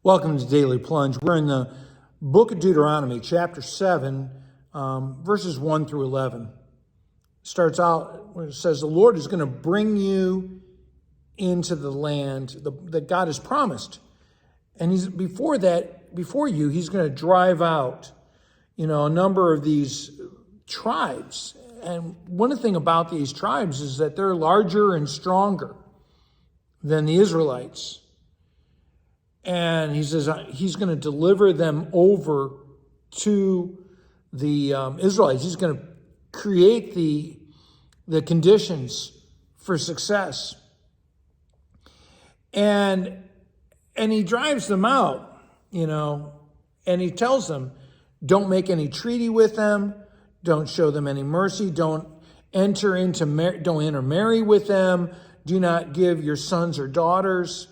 Welcome to Daily Plunge. We're in the book of Deuteronomy, chapter 7, verses 1 through 11. It starts out where it says, the Lord is going to bring you into the land that God has promised. And before you, he's going to drive out, a number of these tribes. And one thing about these tribes is that they're larger and stronger than the Israelites. And he says he's going to deliver them over to the Israelites. He's going to create the conditions for success. And he drives them out, and he tells them, don't make any treaty with them. Don't show them any mercy. Don't intermarry with them. Do not give your sons or daughters.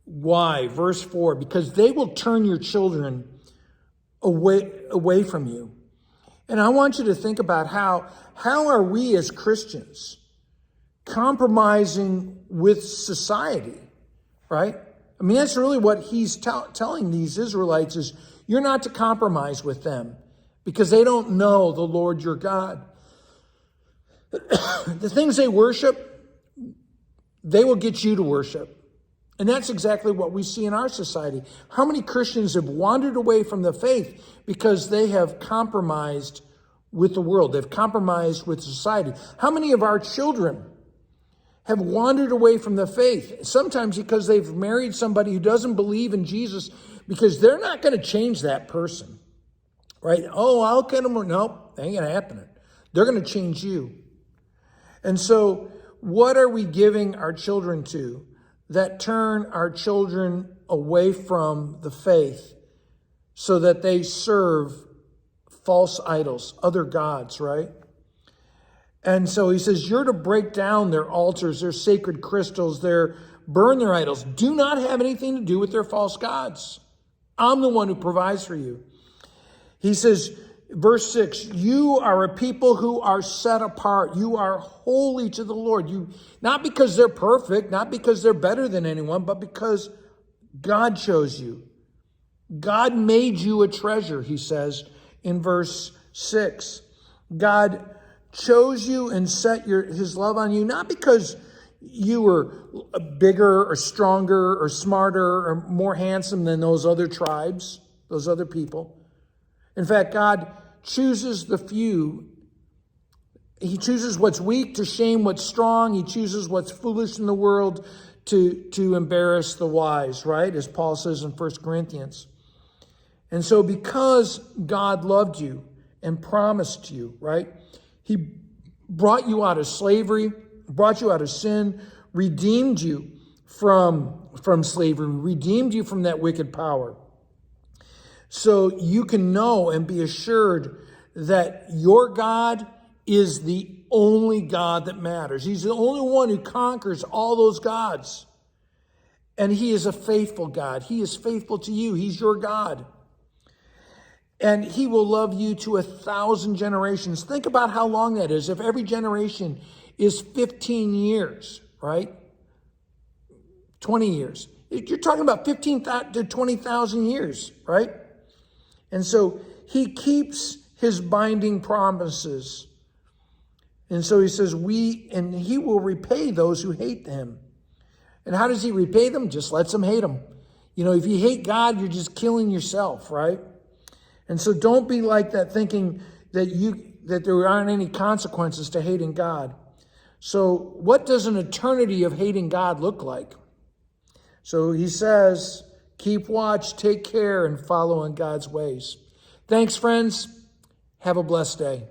Why? Verse 4, because they will turn your children away from you. And I want you to think about how are we as Christians compromising with society, right? I mean, that's really what he's telling these Israelites is you're not to compromise with them because they don't know the Lord your God. The things they worship, they will get you to worship. And that's exactly what we see in our society. How many Christians have wandered away from the faith because they have compromised with the world? They've compromised with society. How many of our children have wandered away from the faith? Sometimes because they've married somebody who doesn't believe in Jesus because they're not going to change that person, right? Oh, I'll get them. Nope, that ain't going to happen. They're going to change you. And so what are we giving our children to that turn our children away from the faith so that they serve false idols, other gods, right? And so he says, you're to break down their altars, their sacred crystals, burn their idols. Do not have anything to do with their false gods. I'm the one who provides for you. He says, verse 6, you are a people who are set apart. You are holy to the Lord. Not because they're perfect, not because they're better than anyone, but because God chose you. God made you a treasure, he says in verse 6. God chose you and set his love on you, not because you were bigger or stronger or smarter or more handsome than those other tribes, those other people. In fact, God chooses the few. He chooses what's weak to shame what's strong. He chooses what's foolish in the world to embarrass the wise, right? As Paul says in 1 Corinthians. And so because God loved you and promised you, right? He brought you out of slavery, brought you out of sin, redeemed you from slavery, redeemed you from that wicked power. So you can know and be assured that your God is the only God that matters. He's the only one who conquers all those gods. And he is a faithful God. He is faithful to you. He's your God. And he will love you to 1,000 generations. Think about how long that is. If every generation is 15 years, right? 20 years. You're talking about 15 to 20,000 years, right? And so he keeps his binding promises. And so he says, he will repay those who hate him. And how does he repay them? Just lets them hate him. If you hate God, you're just killing yourself, right? And so don't be like that, thinking that there aren't any consequences to hating God. So what does an eternity of hating God look like? So he says, keep watch, take care, and follow in God's ways. Thanks, friends. Have a blessed day.